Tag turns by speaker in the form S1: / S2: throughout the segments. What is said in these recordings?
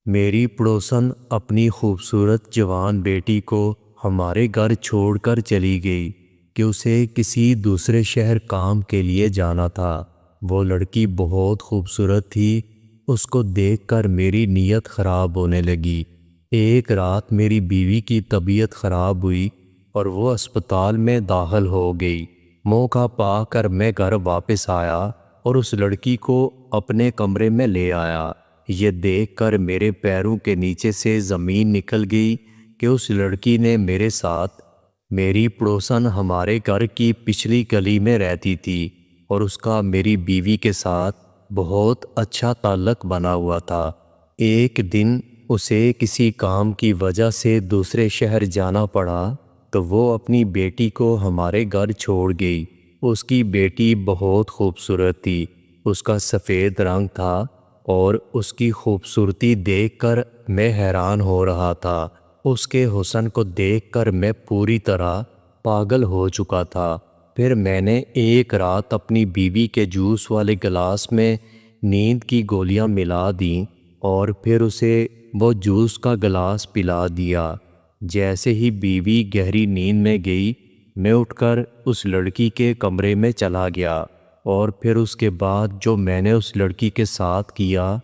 S1: میری پڑوسن اپنی خوبصورت جوان بیٹی کو ہمارے گھر چھوڑ کر چلی گئی کہ اسے کسی دوسرے شہر کام کے لیے جانا تھا۔ وہ لڑکی بہت خوبصورت تھی۔ اس کو دیکھ کر میری نیت خراب ہونے لگی۔ ایک رات میری بیوی کی طبیعت خراب ہوئی اور وہ اسپتال میں داخل ہو گئی۔ موقع پا کر میں گھر واپس آیا اور اس لڑکی کو اپنے کمرے میں لے آیا۔ یہ دیکھ کر میرے پیروں کے نیچے سے زمین نکل گئی کہ اس لڑکی نے میرے ساتھ، میری پڑوسن ہمارے گھر کی پچھلی گلی میں رہتی تھی اور اس کا میری بیوی کے ساتھ بہت اچھا تعلق بنا ہوا تھا۔ ایک دن اسے کسی کام کی وجہ سے دوسرے شہر جانا پڑا تو وہ اپنی بیٹی کو ہمارے گھر چھوڑ گئی۔ اس کی بیٹی بہت خوبصورت تھی۔ اس کا سفید رنگ تھا اور اس کی خوبصورتی دیکھ کر میں حیران ہو رہا تھا۔ اس کے حسن کو دیکھ کر میں پوری طرح پاگل ہو چکا تھا۔ پھر میں نے ایک رات اپنی بیوی کے جوس والے گلاس میں نیند کی گولیاں ملا دیں اور پھر اسے وہ جوس کا گلاس پلا دیا۔ جیسے ہی بیوی گہری نیند میں گئی، میں اٹھ کر اس لڑکی کے کمرے میں چلا گیا اور پھر اس کے بعد جو میں نے اس لڑکی کے ساتھ کیا،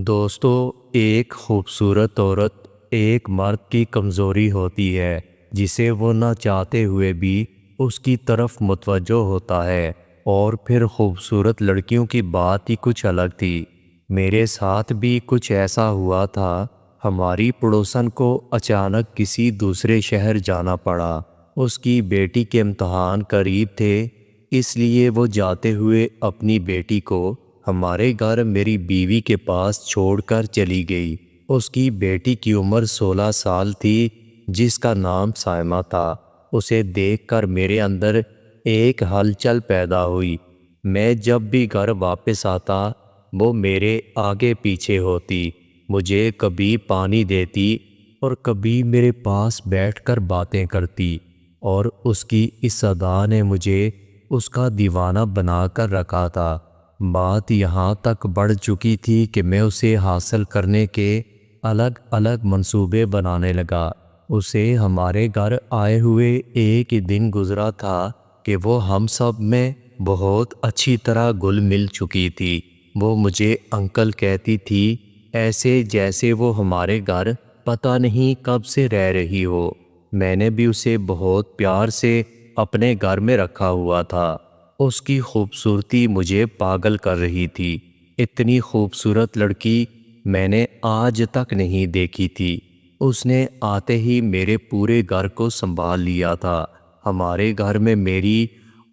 S1: دوستو، ایک خوبصورت عورت ایک مرد کی کمزوری ہوتی ہے جسے وہ نہ چاہتے ہوئے بھی اس کی طرف متوجہ ہوتا ہے، اور پھر خوبصورت لڑکیوں کی بات ہی کچھ الگ تھی۔ میرے ساتھ بھی کچھ ایسا ہوا تھا۔ ہماری پڑوسن کو اچانک کسی دوسرے شہر جانا پڑا۔ اس کی بیٹی کے امتحان قریب تھے، اس لیے وہ جاتے ہوئے اپنی بیٹی کو ہمارے گھر میری بیوی کے پاس چھوڑ کر چلی گئی۔ اس کی بیٹی کی عمر 16 سال تھی، جس کا نام سائمہ تھا۔ اسے دیکھ کر میرے اندر ایک ہلچل پیدا ہوئی۔ میں جب بھی گھر واپس آتا وہ میرے آگے پیچھے ہوتی، مجھے کبھی پانی دیتی اور کبھی میرے پاس بیٹھ کر باتیں کرتی، اور اس کی اس ادا نے مجھے اس کا دیوانہ بنا کر رکھا تھا۔ بات یہاں تک بڑھ چکی تھی کہ میں اسے حاصل کرنے کے الگ الگ منصوبے بنانے لگا۔ اسے ہمارے گھر آئے ہوئے ایک ہی دن گزرا تھا کہ وہ ہم سب میں بہت اچھی طرح گل مل چکی تھی۔ وہ مجھے انکل کہتی تھی، ایسے جیسے وہ ہمارے گھر پتہ نہیں کب سے رہ رہی ہو۔ میں نے بھی اسے بہت پیار سے اپنے گھر میں رکھا ہوا تھا۔ اس کی خوبصورتی مجھے پاگل کر رہی تھی۔ اتنی خوبصورت لڑکی میں نے آج تک نہیں دیکھی تھی۔ اس نے آتے ہی میرے پورے گھر کو سنبھال لیا تھا۔ ہمارے گھر میں میری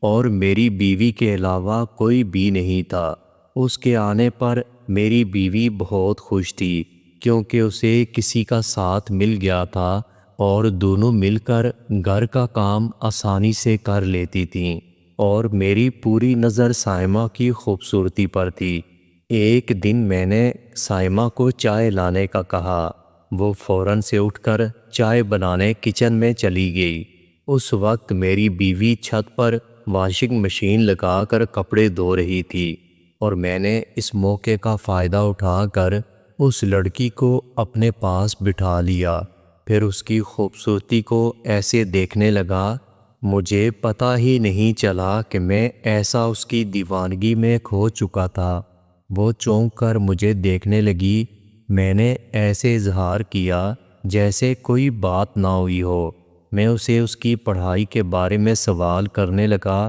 S1: اور میری بیوی کے علاوہ کوئی بھی نہیں تھا۔ اس کے آنے پر میری بیوی بہت خوش تھی، کیونکہ اسے کسی کا ساتھ مل گیا تھا اور دونوں مل کر گھر کا کام آسانی سے کر لیتی تھیں، اور میری پوری نظر سائمہ کی خوبصورتی پر تھی۔ ایک دن میں نے سائمہ کو چائے لانے کا کہا۔ وہ فوراً سے اٹھ کر چائے بنانے کچن میں چلی گئی۔ اس وقت میری بیوی چھت پر واشنگ مشین لگا کر کپڑے دھو رہی تھی، اور میں نے اس موقع کا فائدہ اٹھا کر اس لڑکی کو اپنے پاس بٹھا لیا۔ پھر اس کی خوبصورتی کو ایسے دیکھنے لگا، مجھے پتہ ہی نہیں چلا کہ میں ایسا اس کی دیوانگی میں کھو چکا تھا۔ وہ چونک کر مجھے دیکھنے لگی۔ میں نے ایسے اظہار کیا جیسے کوئی بات نہ ہوئی ہو۔ میں اسے اس کی پڑھائی کے بارے میں سوال کرنے لگا۔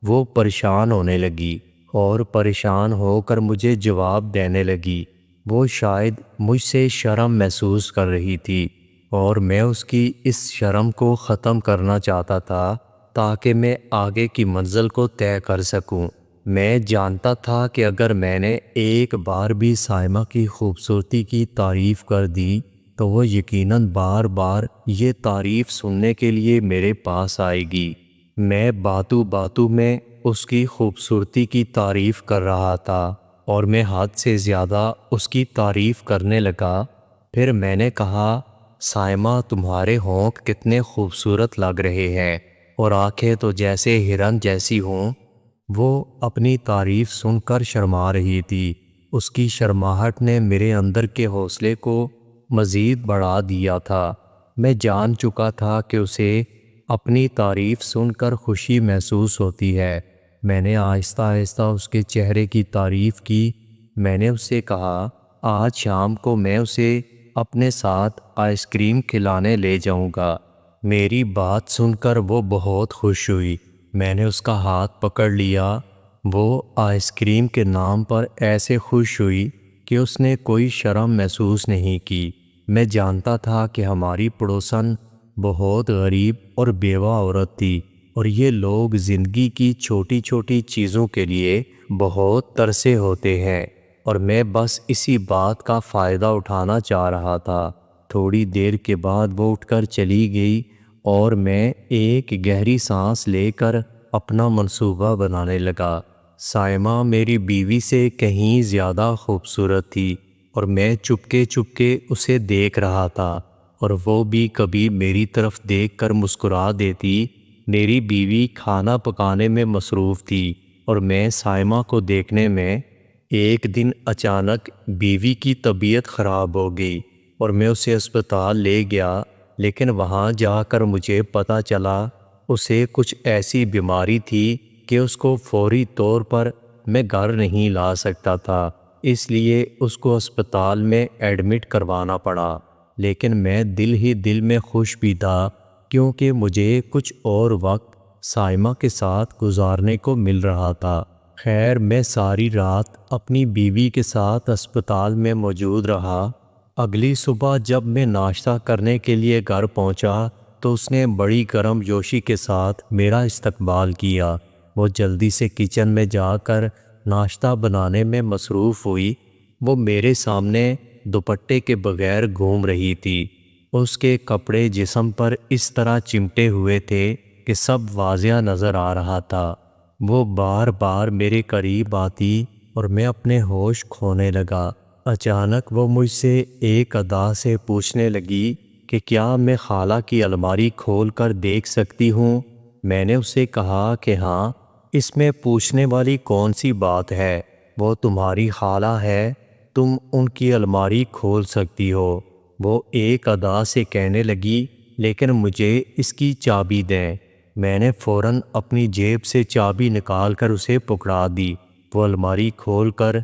S1: وہ پریشان ہونے لگی اور پریشان ہو کر مجھے جواب دینے لگی۔ وہ شاید مجھ سے شرم محسوس کر رہی تھی، اور میں اس کی اس شرم کو ختم کرنا چاہتا تھا تاکہ میں آگے کی منزل کو طے کر سکوں۔ میں جانتا تھا کہ اگر میں نے ایک بار بھی سائمہ کی خوبصورتی کی تعریف کر دی تو وہ یقیناً بار بار یہ تعریف سننے کے لیے میرے پاس آئے گی۔ میں باتوں باتوں میں اس کی خوبصورتی کی تعریف کر رہا تھا، اور میں حد سے زیادہ اس کی تعریف کرنے لگا۔ پھر میں نے کہا، سائمہ، تمہارے ہونٹ کتنے خوبصورت لگ رہے ہیں، اور آنکھیں تو جیسے ہرن جیسی ہوں۔ وہ اپنی تعریف سن کر شرما رہی تھی۔ اس کی شرماہٹ نے میرے اندر کے حوصلے کو مزید بڑھا دیا تھا۔ میں جان چکا تھا کہ اسے اپنی تعریف سن کر خوشی محسوس ہوتی ہے۔ میں نے آہستہ آہستہ اس کے چہرے کی تعریف کی۔ میں نے اس سے کہا آج شام کو میں اسے اپنے ساتھ آئس کریم کھلانے لے جاؤں گا۔ میری بات سن کر وہ بہت خوش ہوئی۔ میں نے اس کا ہاتھ پکڑ لیا۔ وہ آئس کریم کے نام پر ایسے خوش ہوئی کہ اس نے کوئی شرم محسوس نہیں کی۔ میں جانتا تھا کہ ہماری پڑوسن بہت غریب اور بیوہ عورت تھی، اور یہ لوگ زندگی کی چھوٹی چھوٹی چیزوں کے لیے بہت ترسے ہوتے ہیں، اور میں بس اسی بات کا فائدہ اٹھانا چاہ رہا تھا۔ تھوڑی دیر کے بعد وہ اٹھ کر چلی گئی اور میں ایک گہری سانس لے کر اپنا منصوبہ بنانے لگا۔ سائمہ میری بیوی سے کہیں زیادہ خوبصورت تھی، اور میں چپکے چپکے اسے دیکھ رہا تھا، اور وہ بھی کبھی میری طرف دیکھ کر مسکرا دیتی۔ میری بیوی کھانا پکانے میں مصروف تھی اور میں سائمہ کو دیکھنے میں۔ ایک دن اچانک بیوی کی طبیعت خراب ہو گئی اور میں اسے اسپتال لے گیا، لیکن وہاں جا کر مجھے پتہ چلا اسے کچھ ایسی بیماری تھی کہ اس کو فوری طور پر میں گھر نہیں لا سکتا تھا، اس لیے اس کو اسپتال میں ایڈمٹ کروانا پڑا۔ لیکن میں دل ہی دل میں خوش بھی تھا، کیونکہ مجھے کچھ اور وقت سائمہ کے ساتھ گزارنے کو مل رہا تھا۔ خیر، میں ساری رات اپنی بیوی کے ساتھ اسپتال میں موجود رہا۔ اگلی صبح جب میں ناشتہ کرنے کے لیے گھر پہنچا تو اس نے بڑی گرم جوشی کے ساتھ میرا استقبال کیا۔ وہ جلدی سے کچن میں جا کر ناشتہ بنانے میں مصروف ہوئی۔ وہ میرے سامنے دوپٹے کے بغیر گھوم رہی تھی۔ اس کے کپڑے جسم پر اس طرح چمٹے ہوئے تھے کہ سب واضح نظر آ رہا تھا۔ وہ بار بار میرے قریب آتی اور میں اپنے ہوش کھونے لگا۔ اچانک وہ مجھ سے ایک ادا سے پوچھنے لگی کہ کیا میں خالہ کی الماری کھول کر دیکھ سکتی ہوں؟ میں نے اسے کہا کہ ہاں، اس میں پوچھنے والی کون سی بات ہے، وہ تمہاری خالہ ہے، تم ان کی الماری کھول سکتی ہو۔ وہ ایک ادا سے کہنے لگی لیکن مجھے اس کی چابی دیں۔ میں نے فوراً اپنی جیب سے چابی نکال کر اسے پکڑا دی۔ وہ الماری کھول کر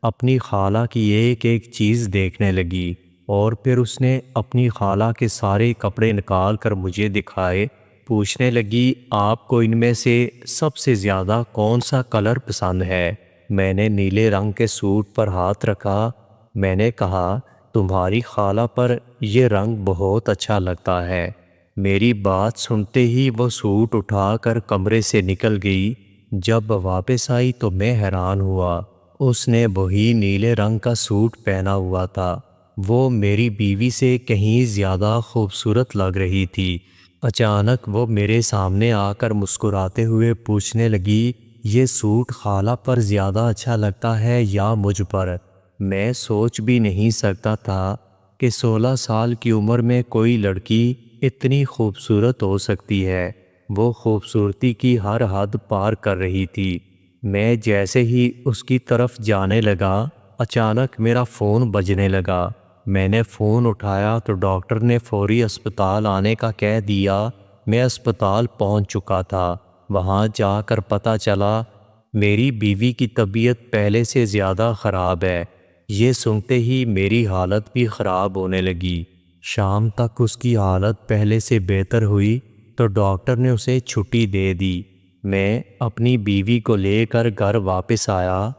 S1: اپنی خالہ کی ایک ایک چیز دیکھنے لگی، اور پھر اس نے اپنی خالہ کے سارے کپڑے نکال کر مجھے دکھائے۔ پوچھنے لگی آپ کو ان میں سے سب سے زیادہ کون سا کلر پسند ہے؟ میں نے نیلے رنگ کے سوٹ پر ہاتھ رکھا۔ میں نے کہا تمہاری خالہ پر یہ رنگ بہت اچھا لگتا ہے۔ میری بات سنتے ہی وہ سوٹ اٹھا کر کمرے سے نکل گئی۔ جب واپس آئی تو میں حیران ہوا، اس نے وہی نیلے رنگ کا سوٹ پہنا ہوا تھا۔ وہ میری بیوی سے کہیں زیادہ خوبصورت لگ رہی تھی۔ اچانک وہ میرے سامنے آ کر مسکراتے ہوئے پوچھنے لگی یہ سوٹ خالہ پر زیادہ اچھا لگتا ہے یا مجھ پر؟ میں سوچ بھی نہیں سکتا تھا کہ 16 سال کی عمر میں کوئی لڑکی اتنی خوبصورت ہو سکتی ہے۔ وہ خوبصورتی کی ہر حد پار کر رہی تھی۔ میں جیسے ہی اس کی طرف جانے لگا، اچانک میرا فون بجنے لگا۔ میں نے فون اٹھایا تو ڈاکٹر نے فوری اسپتال آنے کا کہہ دیا۔ میں اسپتال پہنچ چکا تھا۔ وہاں جا کر پتہ چلا میری بیوی کی طبیعت پہلے سے زیادہ خراب ہے۔ یہ سنتے ہی میری حالت بھی خراب ہونے لگی۔ شام تک اس کی حالت پہلے سے بہتر ہوئی تو ڈاکٹر نے اسے چھٹی دے دی۔ میں اپنی بیوی کو لے کر گھر واپس آیا۔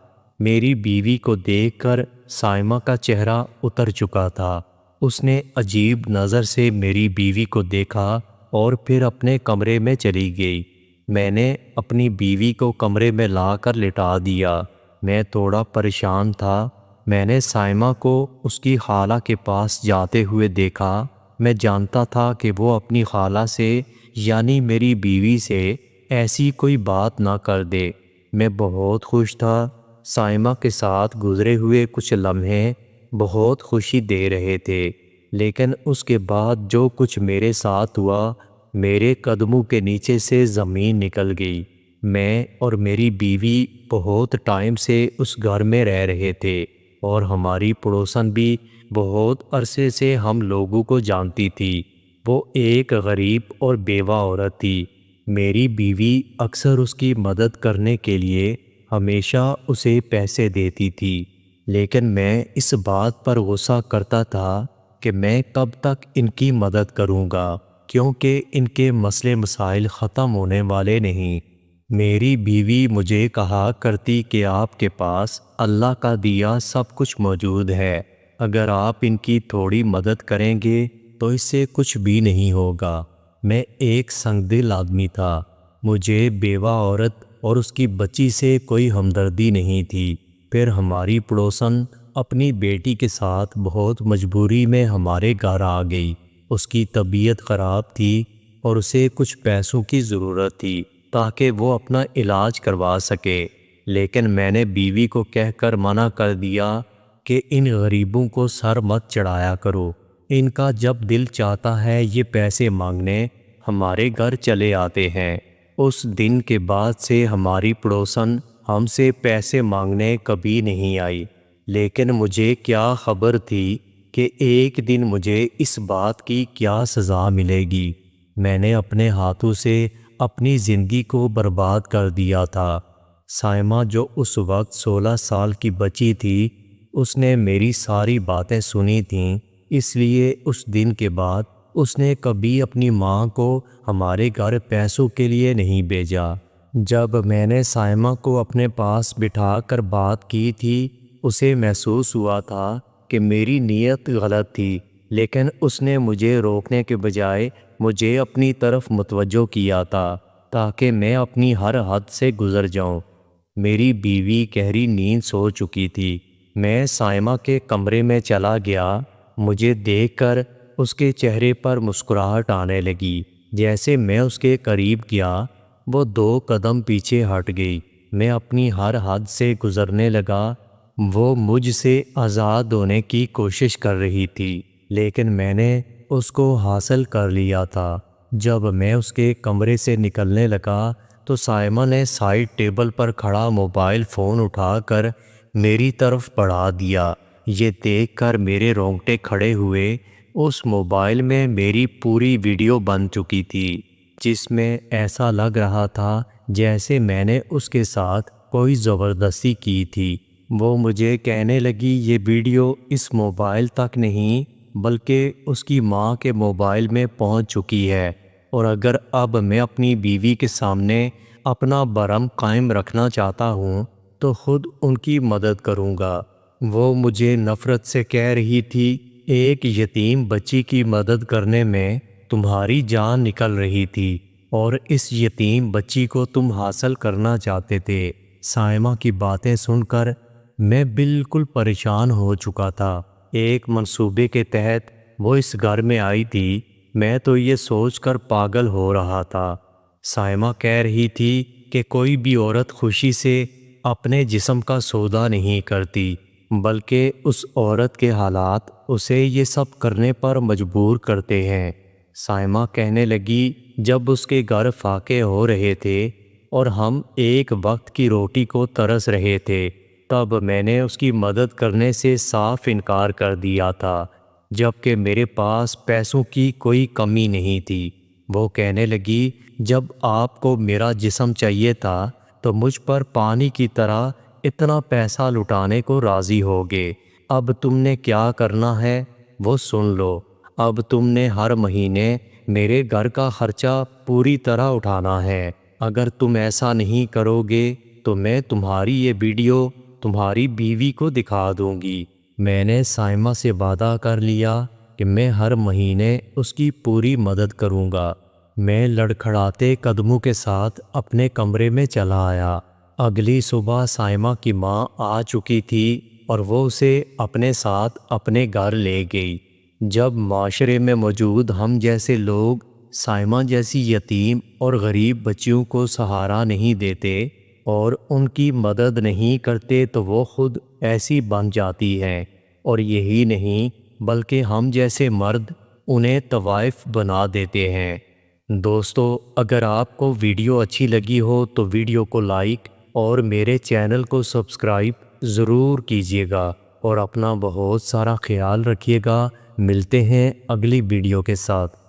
S1: میری بیوی کو دیکھ کر سائمہ کا چہرہ اتر چکا تھا۔ اس نے عجیب نظر سے میری بیوی کو دیکھا اور پھر اپنے کمرے میں چلی گئی۔ میں نے اپنی بیوی کو کمرے میں لا کر لٹا دیا۔ میں تھوڑا پریشان تھا۔ میں نے سائمہ کو اس کی خالہ کے پاس جاتے ہوئے دیکھا۔ میں جانتا تھا کہ وہ اپنی خالہ سے یعنی میری بیوی سے ایسی کوئی بات نہ کر دے۔ میں بہت خوش تھا۔ سائمہ کے ساتھ گزرے ہوئے کچھ لمحے بہت خوشی دے رہے تھے، لیکن اس کے بعد جو کچھ میرے ساتھ ہوا، میرے قدموں کے نیچے سے زمین نکل گئی۔ میں اور میری بیوی بہت ٹائم سے اس گھر میں رہ رہے تھے۔ اور ہماری پڑوسن بھی بہت عرصے سے ہم لوگوں کو جانتی تھی۔ وہ ایک غریب اور بیوہ عورت تھی۔ میری بیوی اکثر اس کی مدد کرنے کے لیے ہمیشہ اسے پیسے دیتی تھی، لیکن میں اس بات پر غصہ کرتا تھا کہ میں کب تک ان کی مدد کروں گا، کیونکہ ان کے مسئلے مسائل ختم ہونے والے نہیں۔ میری بیوی مجھے کہا کرتی کہ آپ کے پاس اللہ کا دیا سب کچھ موجود ہے، اگر آپ ان کی تھوڑی مدد کریں گے تو اس سے کچھ بھی نہیں ہوگا۔ میں ایک سنگ دل آدمی تھا، مجھے بیوہ عورت اور اس کی بچی سے کوئی ہمدردی نہیں تھی۔ پھر ہماری پڑوسن اپنی بیٹی کے ساتھ بہت مجبوری میں ہمارے گھر آ گئی۔ اس کی طبیعت خراب تھی اور اسے کچھ پیسوں کی ضرورت تھی تاکہ وہ اپنا علاج کروا سکے، لیکن میں نے بیوی کو کہہ کر منع کر دیا کہ ان غریبوں کو سر مت چڑھایا کرو، ان کا جب دل چاہتا ہے یہ پیسے مانگنے ہمارے گھر چلے آتے ہیں۔ اس دن کے بعد سے ہماری پڑوسن ہم سے پیسے مانگنے کبھی نہیں آئی، لیکن مجھے کیا خبر تھی کہ ایک دن مجھے اس بات کی کیا سزا ملے گی۔ میں نے اپنے ہاتھوں سے اپنی زندگی کو برباد کر دیا تھا۔ سائمہ جو اس وقت 16 سال کی بچی تھی، اس نے میری ساری باتیں سنی تھیں، اس لیے اس دن کے بعد اس نے کبھی اپنی ماں کو ہمارے گھر پیسوں کے لیے نہیں بھیجا۔ جب میں نے سائمہ کو اپنے پاس بٹھا کر بات کی تھی، اسے محسوس ہوا تھا کہ میری نیت غلط تھی، لیکن اس نے مجھے روکنے کے بجائے مجھے اپنی طرف متوجہ کیا تھا تاکہ میں اپنی ہر حد سے گزر جاؤں۔ میری بیوی گہری نیند سو چکی تھی۔ میں سائمہ کے کمرے میں چلا گیا۔ مجھے دیکھ کر اس کے چہرے پر مسکراہٹ آنے لگی۔ جیسے میں اس کے قریب گیا، وہ 2 قدم پیچھے ہٹ گئی۔ میں اپنی ہر حد سے گزرنے لگا۔ وہ مجھ سے آزاد ہونے کی کوشش کر رہی تھی، لیکن میں نے اس کو حاصل کر لیا تھا۔ جب میں اس کے کمرے سے نکلنے لگا تو سائمہ نے سائیڈ ٹیبل پر کھڑا موبائل فون اٹھا کر میری طرف بڑھا دیا۔ یہ دیکھ کر میرے رونگٹے کھڑے ہوئے۔ اس موبائل میں میری پوری ویڈیو بن چکی تھی، جس میں ایسا لگ رہا تھا جیسے میں نے اس کے ساتھ کوئی زبردستی کی تھی۔ وہ مجھے کہنے لگی یہ ویڈیو اس موبائل تک نہیں بلکہ اس کی ماں کے موبائل میں پہنچ چکی ہے، اور اگر اب میں اپنی بیوی کے سامنے اپنا برم قائم رکھنا چاہتا ہوں تو خود ان کی مدد کروں گا۔ وہ مجھے نفرت سے کہہ رہی تھی، ایک یتیم بچی کی مدد کرنے میں تمہاری جان نکل رہی تھی اور اس یتیم بچی کو تم حاصل کرنا چاہتے تھے۔ سائمہ کی باتیں سن کر میں بالکل پریشان ہو چکا تھا۔ ایک منصوبے کے تحت وہ اس گھر میں آئی تھی، میں تو یہ سوچ کر پاگل ہو رہا تھا۔ سائمہ کہہ رہی تھی کہ کوئی بھی عورت خوشی سے اپنے جسم کا سودا نہیں کرتی، بلکہ اس عورت کے حالات اسے یہ سب کرنے پر مجبور کرتے ہیں۔ سائمہ کہنے لگی، جب اس کے گھر فاقے ہو رہے تھے اور ہم ایک وقت کی روٹی کو ترس رہے تھے، تب میں نے اس کی مدد کرنے سے صاف انکار کر دیا تھا، جبکہ میرے پاس پیسوں کی کوئی کمی نہیں تھی۔ وہ کہنے لگی، جب آپ کو میرا جسم چاہیے تھا تو مجھ پر پانی کی طرح اتنا پیسہ لٹانے کو راضی ہوگے۔ اب تم نے کیا کرنا ہے وہ سن لو۔ اب تم نے ہر مہینے میرے گھر کا خرچہ پوری طرح اٹھانا ہے۔ اگر تم ایسا نہیں کرو گے تو میں تمہاری یہ ویڈیو تمہاری بیوی کو دکھا دوں گی۔ میں نے سائمہ سے وعدہ کر لیا کہ میں ہر مہینے اس کی پوری مدد کروں گا۔ میں لڑکھڑاتے قدموں کے ساتھ اپنے کمرے میں چلا آیا۔ اگلی صبح سائمہ کی ماں آ چکی تھی اور وہ اسے اپنے ساتھ اپنے گھر لے گئی۔ جب معاشرے میں موجود ہم جیسے لوگ سائمہ جیسی یتیم اور غریب بچیوں کو سہارا نہیں دیتے اور ان کی مدد نہیں کرتے تو وہ خود ایسی بن جاتی ہیں، اور یہی نہیں بلکہ ہم جیسے مرد انہیں طوائف بنا دیتے ہیں۔ دوستو، اگر آپ کو ویڈیو اچھی لگی ہو تو ویڈیو کو لائک اور میرے چینل کو سبسکرائب ضرور کیجیے گا۔ اور اپنا بہت سارا خیال رکھیے گا۔ ملتے ہیں اگلی ویڈیو کے ساتھ۔